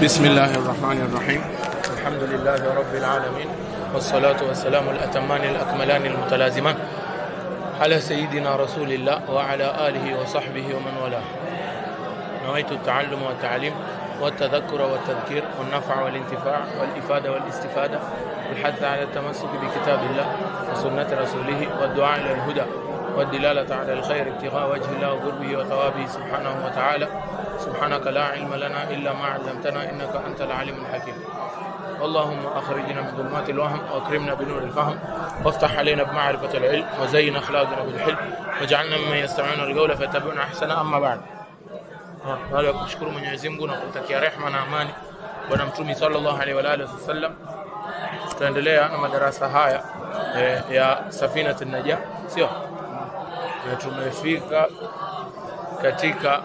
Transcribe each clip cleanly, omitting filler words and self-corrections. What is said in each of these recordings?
بسم الله الرحمن الرحيم. الحمد لله رب العالمين، والصلاة والسلام الأتمان الأكملان المتلازمان على سيدنا رسول الله وعلى آله وصحبه ومن والاه. نويت التعلم والتعليم والتذكر والتذكير والنفع والانتفاع والإفادة والاستفادة والحث على التمسك بكتاب الله وسنة رسوله والدعاء إلى الهدى والدلالة على الخير ابتغاء وجه الله وقربه وثوابه سبحانه وتعالى. سبحانك لا علم لنا إلا ما علمتنا إنك أنت العليم الحكيم. اللهم أخرجنا من ظلمات الوهم وأكرمنا بنور الفهم وافتح علينا بمعرفة العلم وزين أخلاقنا بالحلم واجعلنا ممن يستمعون القول فيتبعون أحسنه. أما بعد، baada ya kushukuru Mwenyezi Mungu na kumtakia rehema na amani bwana Mtume sallallahu alaihi wa alihi wasallam, tutaendelea na madarasa haya ya Safina an-Najah, sio? Na tumefika katika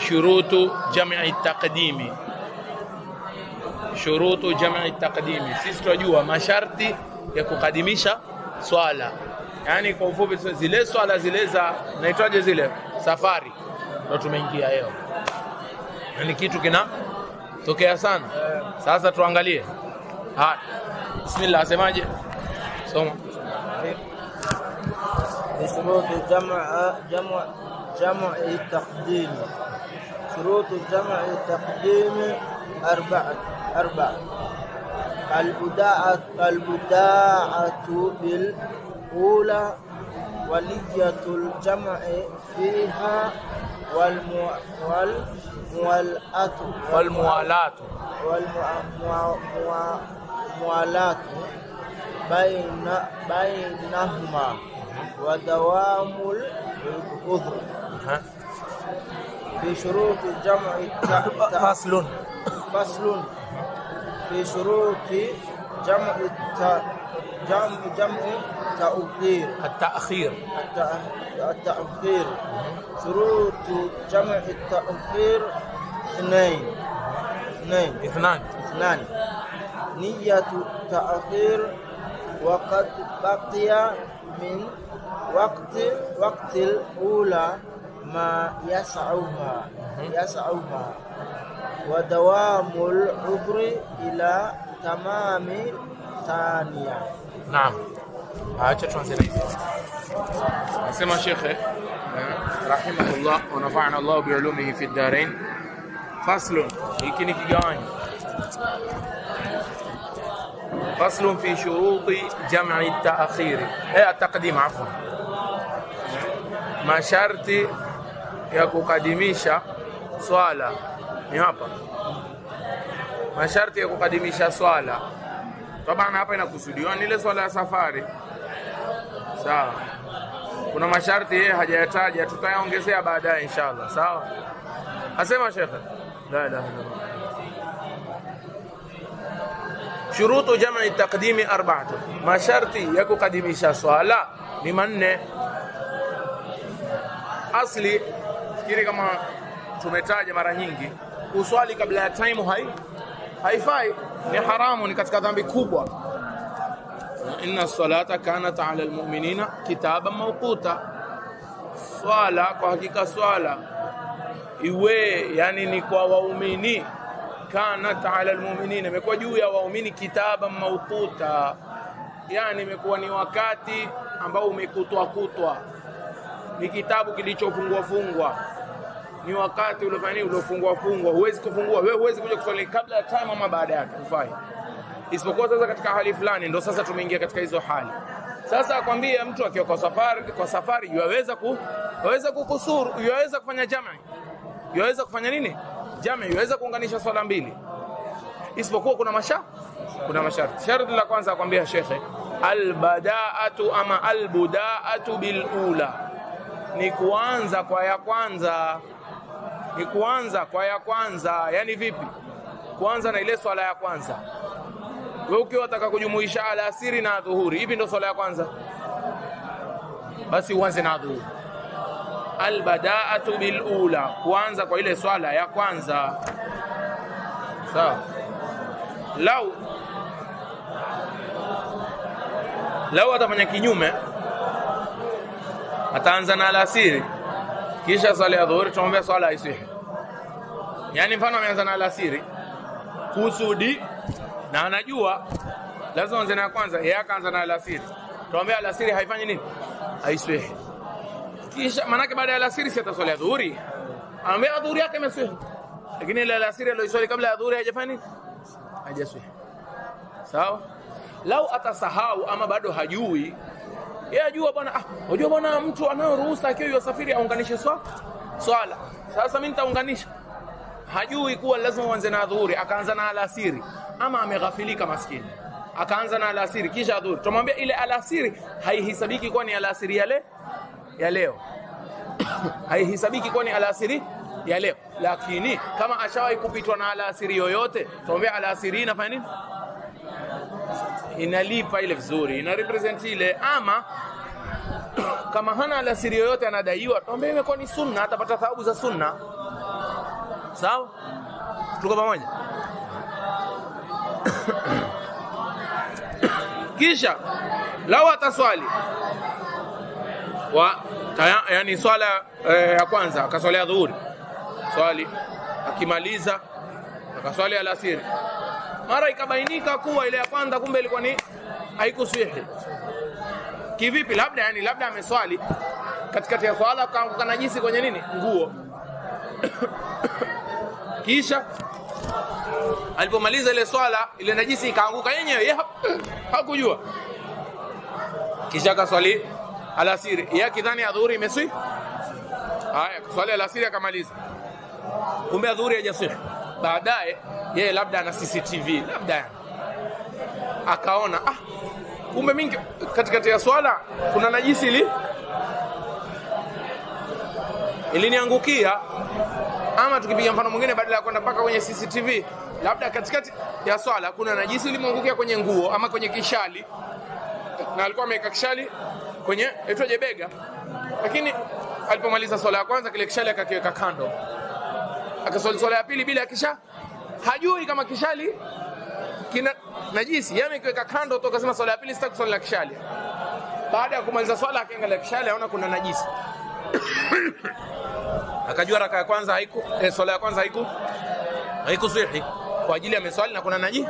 shurutu jam'i taqdimi. Shurutu jam'i taqdimi, sisi tunajua masharti ya kukadimisha swala, yani kwa ufupi zile swala zile za naitwaje zile safari, ndio tumeingia leo. Ni kitu kinatokea sana. Sasa tuangalie. Haya. Bismillah, asemaje? Soma. شروط جمع التقديم. شروط جمع التقديم أربعة. البداعة بالأولى ونية الجمع فيها والموالاة بينهما ودوام العذر. في شروط جمع فصل في شروط جمع التأخير. شروط جمع التأخير اثنان. نية التأخير وقد بقي من وقت الأولى ما يسعها ودوام العذر إلى تمام ثانية. نعم. acha tuanze. Asema Sheikh rahimahullah wa nafa'ana Allah bi ulumihi fi ad-darain. Faslun, hiki ni kigawanyo. Faslun fi shuruti jam'i at-ta'khir, at-taqdim, afwan. Masharti ya kukadimisha swala ni hapa. Masharti ya kukadimisha swala, tabana hapa inakusudiwa ni ile swala ya safari, sawa? Kuna masharti yeye hajayataja, tutayaongezea baadaye inshallah, sawa? Asema Sheikh, la ilaha illallah. Shurutu jam'i taqdimi arba'atu, masharti ya kukadimisha swala ni manne. Asli fikiri kama tumetaja mara nyingi, kuswali kabla ya time haifai, ni haramu, ni katika dhambi kubwa. Inna salata kanat ala almu'minina kitaban mawquta. Swala, kwa hakika swala iwe, yani ni kwa waumini, kanat ala almu'minina, imekuwa juu ya waumini, kitaban mawquta, yani imekuwa ni wakati ambao umekutwa, ni kitabu kilichofungwa, ni wakati uliofungwa. Huwezi kufungua wewe, huwezi kuja kuswali kabla ya time ama baada yake, hufai. Isipokuwa sasa katika hali fulani, ndio sasa tumeingia katika hizo hali. Sasa akwambia mtu akiwa kwa safari yaweza kukusuru, yaweza kufanya jam'i, yaweza kufanya nini? Jam'i, yaweza kuunganisha swala mbili, isipokuwa kuna masharti. Sharti la kwanza akwambia shekhe, albadaatu ama albudaatu bilula, ni kuanza kwa ya kwanza. Yani vipi? Kuanza na ile swala ya kwanza. Wewe ukiwa unataka kujumuisha alasiri na dhuhuri, hivi ndio swala ya kwanza, basi uanze na dhuhuri. Albadaatu bilula, kuanza kwa ile swala ya kwanza, sawa? Lau atafanya kinyume, ataanza na alasiri kisha swala ya dhuhuri, tuombe swala isihi. Yani mfano ameanza na alasiri kusudi na anajua lazima anze na kwanza, yeye akaanza na alasiri. Tuambia alasiri haifanyi nini? Haiswihi. Kisha manake baada ya alasiri si ataswali adhuhuri. Anambia adhuhuri yake imeswihi. Lakini ile alasiri aliyoswali kabla ya adhuhuri haijafanya nini? Haijaswihi. Sawa? Lau atasahau ama bado hajui, yeye ajua bwana, unajua bwana mtu anayoruhusa akiwa yusafiri aunganishe swala. Sasa mimi nitaunganisha. Hajui kuwa lazima uanze na adhuhuri, akaanza na alasiri, ama ameghafilika maskini. Akaanza na alasiri kisha adhuhuri. Tumwambia ile alasiri haihesabiki kwa ni alasiri ya leo. Haihesabiki kwa ni alasiri ya leo. Lakini kama ashawahi kupitwa na alasiri yoyote, tumwambia alasiri inafanya nini? Inalipa ile vizuri, ina represent ile. Ama kama hana alasiri yoyote anadaiwa, tumwambia imekuwa ni sunna, atapata thawabu za sunna. Sawa? Tuko pamoja? Kisha lao ataswali yani swala ya kwanza akaswalia dhuhuri, swali akimaliza akaswali alasiri, mara ikabainika kuwa ile ya kwanza kumbe ilikuwa ni haikuswihi. Kivipi? Labda ameswali katikati ya swala akaanguka najisi kwenye nini? Nguo. Kisha alipomaliza ile swala ile najisi ikaanguka yenyewe, yeye hakujua. Kisha akaswali alasiri, yeye kidhani adhuhuri imeswi. Haya, swali alasiri akamaliza, kumbe adhuhuri haijaswi. Baadaye yeye labda ana CCTV, labda akaona kumbe mingi katikati ya swala kuna najisi iliniangukia. Ama tukipiga mfano mwingine, badala ya kwenda paka kwenye CCTV, labda katikati ya swala kuna najisi ilimwangukia kwenye nguo ama kwenye kishali, na alikuwa ameweka kishali kwenye etoje bega, lakini alipomaliza swala ya kwanza kile kishali akakiweka kando, akaswali swala ya pili bila kisha hajui kama kishali kina najisi, yani kiweka kando toka sema swala ya pili sitaki swala ya kishali. Baada ya kumaliza swala akaangalia kishali aona kuna najisi. Akajua raka ya kwanza swala ya kwanza haikuswihi kwa ajili ya meswali na kuna najisi.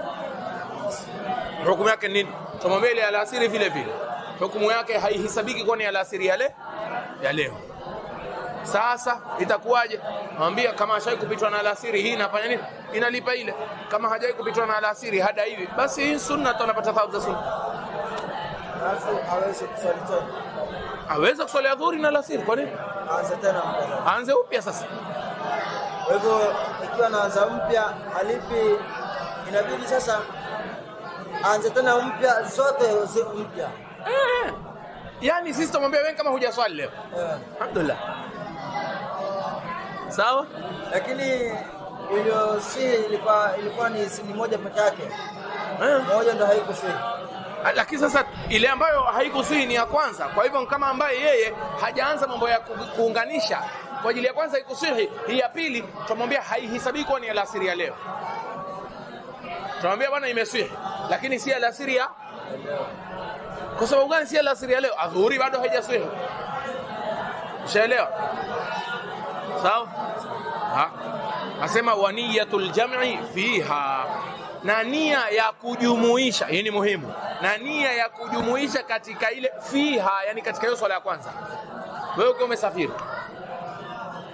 Hukumu yake nini? Tumwambia ile alasiri vile vile hukumu yake haihesabiki kwa ni alasiri ya leo. Sasa itakuwaje? Mwambia kama hashai kupitwa na alasiri hii inafanya nini? Inalipa ile. Kama hajai kupitwa na alasiri hada hivi, basi hii sunna tunapata thawabu za sunna. Hawezi kuswali tena. Aweza kuswali adhuhuri na alasiri, kwa nini? Aanze tena mpya. Aanze upya sasa. Kwa hivyo ikiwa anaanza mpya alipi, inabidi sasa aanze tena mpya, zote mpya. Yani sisi tumwambia wewe kama hujaswali leo. Alhamdulillah. Sawa? Lakini ile ilikuwa ni moja pekee yake. Moja ndio haikuswihi. Lakini sasa ile ambayo haikuswihi ni ya kwanza. Kwa hivyo kama ambaye yeye hajaanza mambo ya kuunganisha, kwa ajili ya kwanza haikuswihi, hii ya pili tumwambia haihesabiki kwa ni alasiri ya leo. Tumwambia bwana imeswihi, lakini si alasiri ya. Kwa sababu gani si alasiri ya leo? Adhuhuri bado haijaswihi. Ushaelewa? Sawa? Asema waniyatul jam'i fiha, na nia ya kujumuisha, hii ni muhimu, na nia ya kujumuisha katika ile fiha, yani katika hiyo swala ya kwanza. Wewe ukiwa umesafiri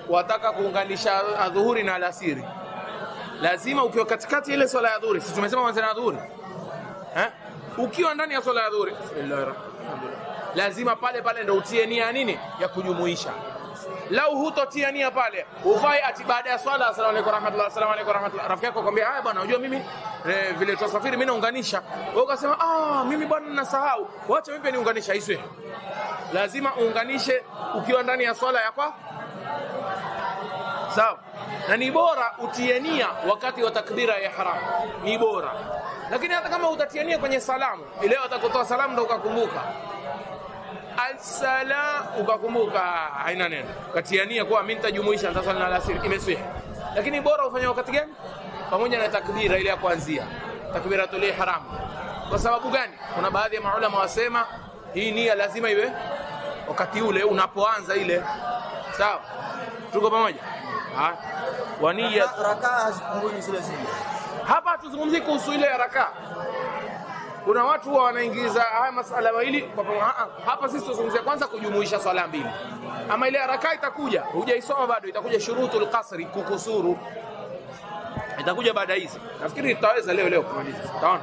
wataka kuunganisha adhuhuri na alasiri, lazima ukiwa katikati ile swala ya adhuhuri, sisi tumesema mwanzo na adhuhuri, ukiwa ndani ya swala ya adhuhuri, lazima pale ndio utie nia nini ya kujumuisha. Lau hutotia nia pale, ufai ati baada ya swala asalamu alaykum warahmatullahi, asalamu alaykum warahmatullahi, rafiki yako akwambia haya bwana unajua mimi vile tusafiri mimi naunganisha, wewe ukasema mimi bwana ninasahau, wacha mimi niunganisha. Iswe lazima uunganishe ukiwa ndani ya swala yako. Sawa? Na ni bora utie nia wakati wa takbira ya ihram, ni bora. Lakini hata kama utatia nia kwenye salamu, ile utakotoa salamu ndio ukakumbuka As-salam ukakumbuka, haina neno. Katiania kwa mimi nitajumuisha nitasali na alasiri, imeswihi. Lakini bora ufanye wakati gani? Pamoja na takbira ile ya kuanzia, takbiratul ihram. Kwa sababu gani? Kuna baadhi ya maulama wasema hii nia lazima iwe wakati ule unapoanza ile. Sawa? Tuko pamoja? Wania rakaa hazipungui zile zile. Hapa tuzungumzie kuhusu ile haraka. Kuna watu huwa wanaingiza haya masala mawili kwa pamoja. Hapa sisi tuzungumzia kwanza kujumuisha swala mbili. Ama ile haraka itakuja, hujaisoma bado, itakuja shurutul qasri, kukusuru. Itakuja baada hizi. Nafikiri tutaweza leo kumaliza. Utaona.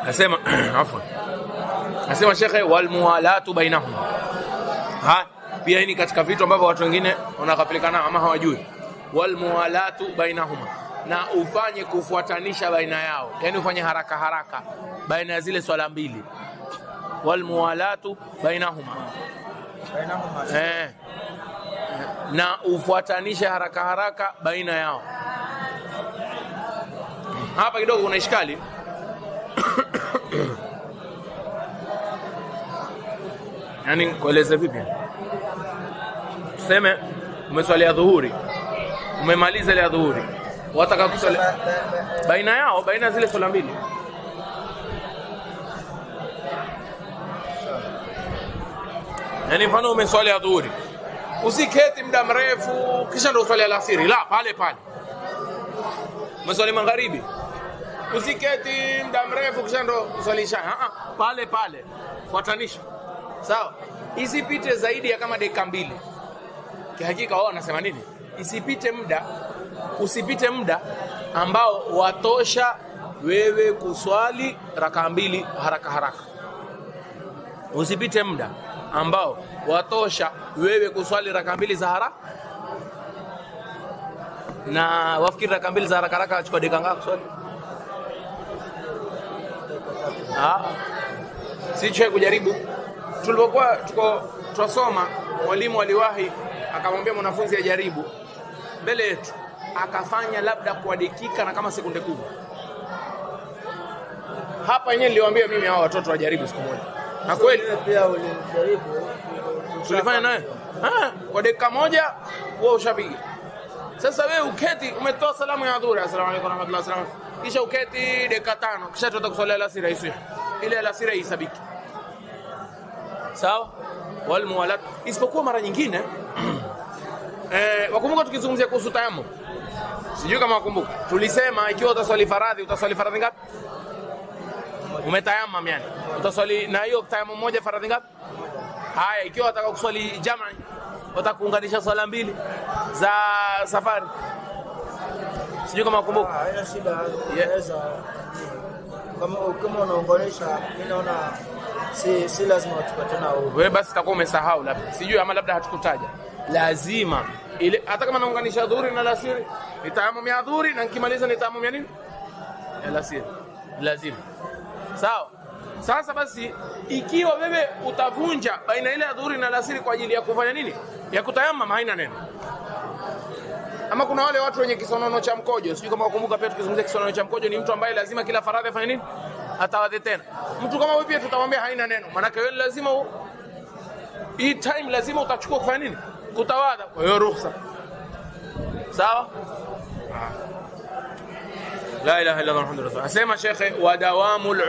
Nasema afwan. Nasema shekhe, wal muwalatu bainahum. Pia hii ni katika vitu ambavyo watu wengine wanaghafilika ama hawajui. Wal muwalatu bainahuma, na ufanye kufuatanisha baina yao, yani ufanye haraka baina ya zile swala mbili. Wal muwalatu bainahuma, na ufuatanishe haraka baina yao. Hapa kidogo kuna ishkali. Yani kueleza vipi? Tuseme umeswalia dhuhuri, umemaliza ile dhuhuri, wataka kusali baina yao, baina zile swala mbili. Yani mfano umeswalia dhuhuri, usiketi muda mrefu kisha ndio uswali alasiri, la, pale umeswali magharibi, usiketi muda mrefu kisha ndio uswali isha, pale fuatanisha. Sawa, isipite zaidi ya kama dakika 2. Kihakika wao wanasema nini? Usipite muda ambao watosha wewe kuswali raka 2 haraka. Usipite muda ambao watosha wewe kuswali raka 2 za haraka. Na wafikiri raka 2 za haraka achukua dakika ngapi kuswali? Sicho kujaribu. Tulipokuwa tunasoma, mwalimu aliwahi akamwambia mwanafunzi ajaribu mbele yetu, akafanya labda kwa dakika na kama sekunde 10. Hapa yenyewe niliwaambia mimi hao watoto wajaribu siku moja. Na kweli pia ulijaribu, tulifanya naye kwa dakika 1 wewe ushapiga. Sasa wewe uketi, umetoa salamu ya dhuhuri, asalamu alaykum wa rahmatullahi wa barakatuh, kisha uketi dakika 5, kisha tuta kuswali alasiri, hiyo ile alasiri isabiki. Sawa? Wal muwalat, isipokuwa mara nyingine wakumbuka tukizungumzia kuhusu tayammum, sijui kama wakumbuka, tulisema ikiwa utaswali faradhi ngapi? Umetayammum yani, utaswali na hiyo tayammum moja faradhi ngapi? Haya, ikiwa unataka kuswali jam'i, utakuunganisha swala 2 za safari, sijui kama wakumbuka. Haina shida, inaweza kama unaunganisha, mimi naona si lazima tupate nao. Wewe basi utakuwa umesahau labda. Sijui ama labda hatukutaja. Lazima ile hata kama naunganisha dhuhuri na alasiri, nitayammum ya dhuhuri na nikimaliza nitayammum ya nini? Ya alasiri. Lazima. Sawa? Sasa basi ikiwa wewe utavunja baina ile ya dhuhuri na alasiri kwa ajili ya kufanya nini? Ya kutayammum, haina neno. Ama kuna wale watu wenye kisonono cha mkojo, sijui kama wakumbuka, pia tukizungumzia kisonono cha mkojo, ni mtu ambaye lazima kila faradhi afanye nini? Atawadhe tena. Mtu kama wewe pia tutamwambia haina neno. Maana wewe lazima hii time lazima utachukua kufanya nini? Kutawadha. Kwa hiyo ruhusa. Sawa? La ilaha illa Allah Muhammadur Rasul. Asema shekhe, wa dawamul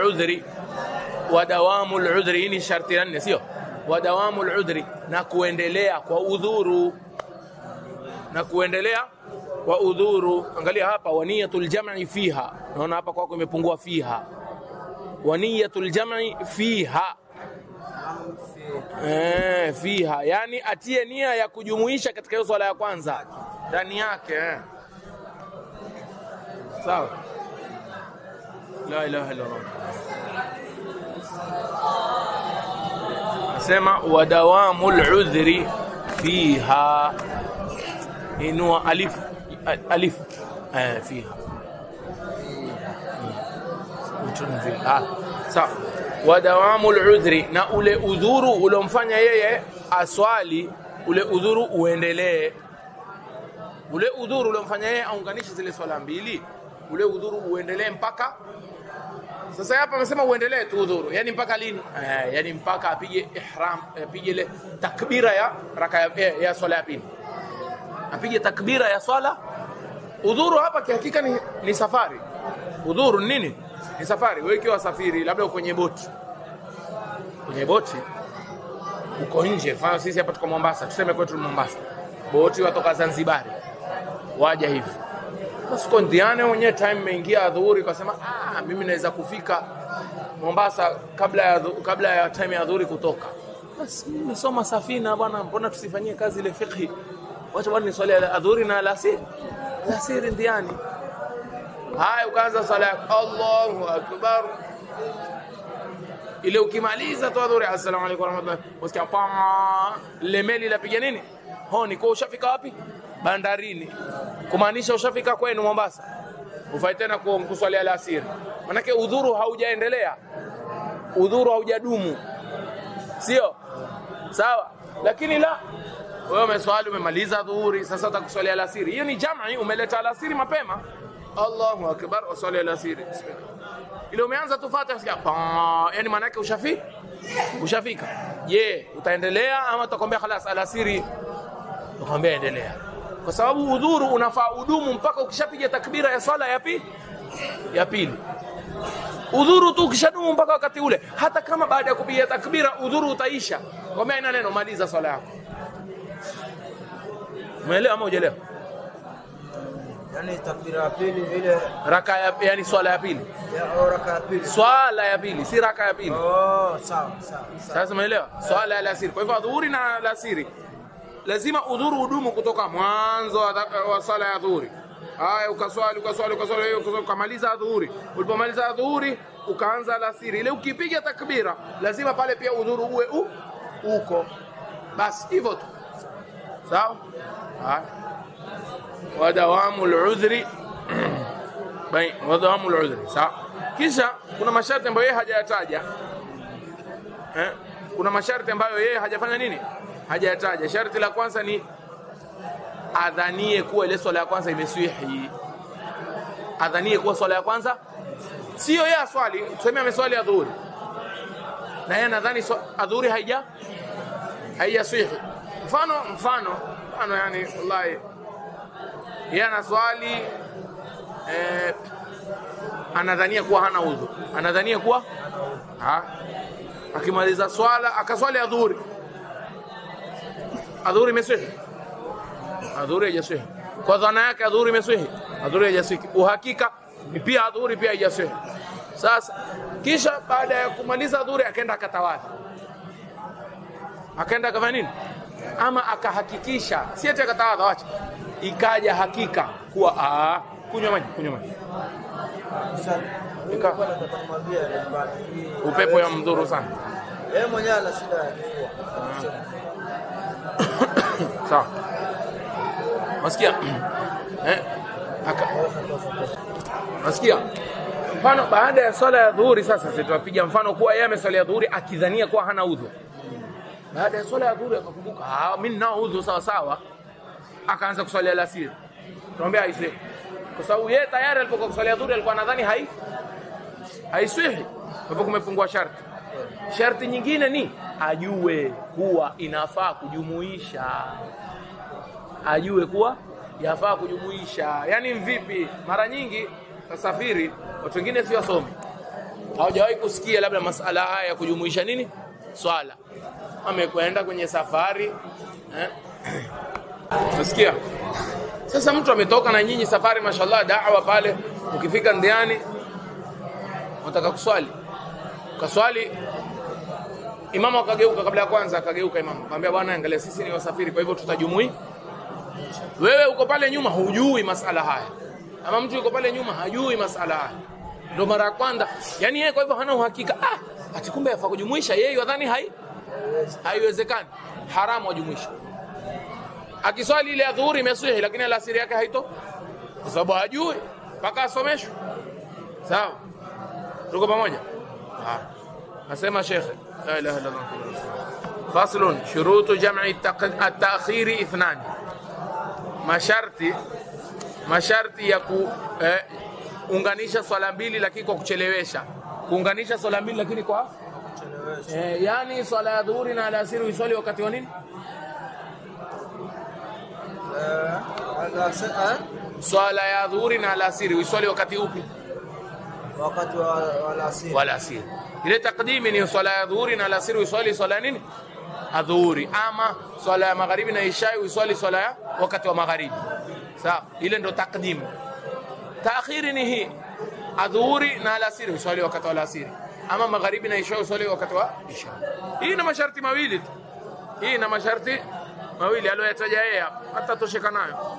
udhri ni sharti 4, sio? Wa dawamul udhri, na kuendelea kwa udhuru. Angalia hapa, wa niyatul jam'i fiha. Naona hapa kwako imepungua fiha. Wa niyatul jam'i fiha. Fiha, yani atie nia ya kujumuisha katika hiyo swala ya kwanza ndani yake. Sawa? La ilaha illa Allah. Asema wa dawamul udhri fiha, inua alif fiha. Sawa. Wa dawamul udhri, na ule udhuru ulomfanya yeye aswali, ule udhuru uendelee. Ule udhuru ulomfanya yeye aunganishe zile swala 2, ule udhuru uendelee mpaka sasa. Hapa amesema uendelee tu udhuru, yani mpaka lini? Yani mpaka apige ihram, apige ile takbira ya raka ya swala ya pili, apige takbira ya swala. Udhuru hapa kihakika ni safari. Udhuru nini? Ni safari. Wewe ukiwa safiri labda kwenye boti, uko nje, fanya sisi hapa tuko Mombasa, tuseme kwetu Mombasa, boti watoka Zanzibar waja hivi. Basi kondiane mwenyewe time imeingia adhuhuri, kasema mimi naweza kufika Mombasa kabla ya time ya adhuhuri kutoka. Basi nimesoma safina bwana, mbona tusifanyie kazi ile fiqh? Wacha bwana niswali adhuhuri na alasiri ndiani. Haya, ukaanza sala Allahu akbar. Ile ukimaliza tu adhuhuri, assalamu alaykum warahmatullahi, usikia lemeli lapiga nini honi, kwa ushafika wapi? Bandarini, kumaanisha ushafika kwenu Mombasa. Ufai tena kuswali alasiri, manake udhuru haujaendelea, udhuru haujadumu, sio sawa. Lakini la, wewe umeswali umemaliza dhuhuri, sasa utakuswali alasiri, hiyo ni jam'i, umeleta alasiri mapema. Allahu akbar, uswali alasiri. Ile umeanza tu Fatiha, yani maana yake ushafika. Je, utaendelea ama utakwambia خلاص alasiri? Utakwambia endelea, kwa sababu udhuru unafaa udumu mpaka ukishapiga takbira ya swala ya pili. Udhuru tu ukishadumu mpaka wakati ule, hata kama baada ya kupiga takbira udhuru utaisha, kwambia ina neno maliza swala yako. Umeelewa ama hujaelewa? Yani takbira ya pili vile yani swala ya pili. Raka ya pili. Swala ya pili, si raka ya pili. Sawa. Sasa umeelewa? Swala ya alasiri. Kwa hivyo dhuhuri na alasiri lazima udhuru udumu kutoka mwanzo wa swala ya dhuhuri. Haya, ukaswali ukamaliza dhuhuri. Ulipomaliza dhuhuri ukaanza alasiri. Ile ukipiga takbira lazima pale pia udhuru uwe uko. Basi hivyo tu. Sawa? Haya. Wadawamu al-udhri wadawamu al-udhri. Sawa. Kisha kuna masharti ambayo yeye hajayataja. Kuna masharti ambayo yeye hajafanya nini? Hajayataja. Sharti la kwanza ni adhanie kuwa ile swala ya kwanza imeswihi. Adhanie kuwa swala ya kwanza sio yeye aswali, tuseme ameswali adhuhuri na yeye nadhani adhuhuri haijaswihi. Mfano yani wallahi yeye anaswali anadhania kuwa hana udhu, anadhania kuwa akimaliza swala akaswali adhuhuri imeswihi, adhuhuri haijaswihi. Kwa dhana yake adhuhuri imeswihi, adhuhuri haijaswihi. Uhakika ni pia adhuhuri pia haijaswihi. Sasa kisha baada ya kumaliza adhuhuri akaenda akatawadha, akaenda kafanya nini, ama akahakikisha, si eti akatawadha, wacha ikaja hakika kuwa kunywa maji. Sasa nilikuwa nataka kumwambia upepo ya mdhuru sana. Yeye mwenyewe ana shida ya kifua. Sawa. Wasikia? Wasikia? Mfano baada ya swala ya dhuhuri, sasa tutapiga mfano kuwa yeye ameswali ya dhuhuri akidhania kuwa hana udhu. Baada ya swala ya dhuhuri akakumbuka, mimi ninao udhu sawa. Akaanza kuswali alasiri. Tunaambia haiswi. Kwa sababu yeye tayari alipokuwa kuswali dhuhuri alikuwa nadhani haiswihi. Hapo kumepungua sharti. Sharti nyingine ni ajue kuwa inafaa kujumuisha. Ajue kuwa yafaa kujumuisha. Yaani vipi? Mara nyingi tasafiri watu wengine si wasomi, hawajawahi kusikia labda masala haya ya kujumuisha nini swala. Amekwenda kwenye safari Unasikia? Sasa mtu ametoka na nyinyi safari, mashallah, da'wa pale, ukifika ndiani unataka kuswali. Kaswali, imamu akageuka, kabla ya kwanza akageuka imamu. Akamwambia bwana, angalia sisi ni wasafiri, kwa hivyo tutajumui. Wewe uko pale nyuma hujui masala haya. Ama mtu yuko pale nyuma hajui masala haya. Ndio mara ya kwanza. Yaani yeye kwa hivyo hana uhakika. Ati kumbe yafaa kujumuisha, yeye yadhani haiwezekani. Haramu wajumuisha. Akiswali ile adhuhuri imeswihi, lakini alasiri yake haito, kwa sababu hajui mpaka asomeshwe. Sawa? Tuko pamoja? Nasema Sheikh, la ilaha illa Allah. Faslun shurutu jam'i at-ta'khiri ithnan. Masharti ya kuunganisha swala mbili lakini kwa kuchelewesha. Kuunganisha swala mbili lakini kwa kuchelewesha. Yani swala ya dhuhuri na alasiri uswali wakati wa nini? Swala ya dhuhuri na alasiri uswali wakati upi? Wakati wa alasiri. Ile takdimi ni swala ya dhuhuri na alasiri uswali swala nini? adhuhuri, ama swala ya magharibi na isha uswali swala ya wakati wa magharibi. Sawa, ile ndo takdimu. Taakhiri ni hii, adhuhuri na alasiri uswali wakati wa alasiri, ama magharibi na isha uswali wakati wa isha. Hii ina masharti mawili tu, hii ina masharti mawili aliyoyataja yeye hata tosheka nayo.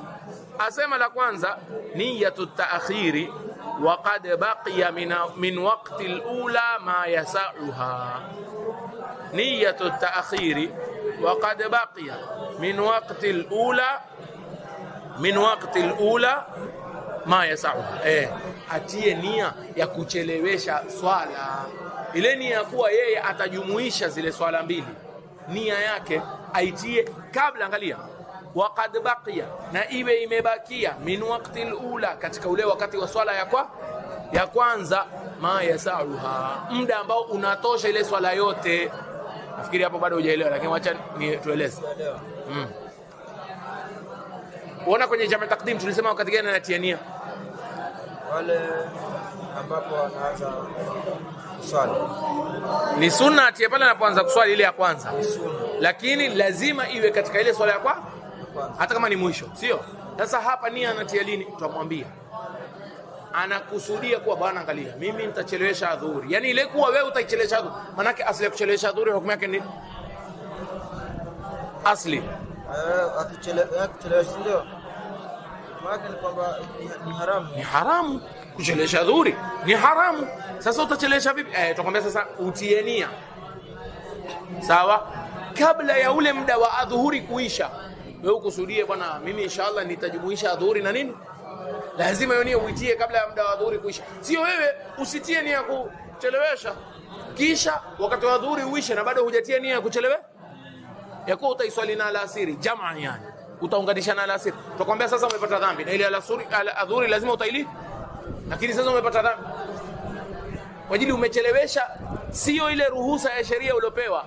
Asema la kwanza, niyatu taakhiri wa qad baqiya min waqti al-ula ma yasauha. Niyatu taakhiri wa qad baqiya min waqti al-ula ma yasauha. Atie nia ya kuchelewesha swala, ile nia kuwa yeye atajumuisha zile swala mbili, nia yake aitie kabla. Angalia, waqad baqiya, na iwe imebakia, min waqti al-ula, katika ule wakati wa swala ya kwanza, ma yasauha, muda ambao unatosha ile swala yote. Nafikiri hapo bado hujaelewa, lakini acha tueleze. Unaona kwenye jamaa takdim tulisema wakati gani anatia nia? Wale ambapo anaanza kuswali. Ni sunna atie pale anapoanza kuswali ile ya kwanza. Lakini lazima iwe katika ile swala ya kwanza, hata kama ni mwisho, sio? Sasa hapa nia anatia lini? Tutamwambia. Anakusudia kuwa bwana, angalia, mimi nitachelewesha adhuhuri. Yaani ile kuwa wewe utaichelewesha adhuhuri. Maana yake asili ya kuchelewesha adhuhuri hukumu yake ni asli. Akichelewesha ndio. Maana ni kwamba ni haramu. Ni haramu kuchelewesha adhuhuri. Ni haramu. Sasa utachelewesha vipi? Tutakwambia sasa utie nia. Sawa? Kabla ya ule muda wa adhuhuri kuisha, wewe ukusudie bwana, mimi inshallah nitajumuisha adhuhuri na nini? Lazima hiyo nia uitie kabla ya muda wa adhuhuri kuisha. Sio wewe usitie nia kuchelewesha kisha wakati wa adhuhuri uishe na bado hujatia nia kuchelewa, ya kuwa utaiswali na alasiri jamaa, yani utaunganisha na alasiri. Tutakwambia sasa umepata dhambi, na ile adhuhuri lazima utaili, lakini sasa umepata dhambi kwa ajili umechelewesha, sio ile ruhusa ya sheria uliopewa.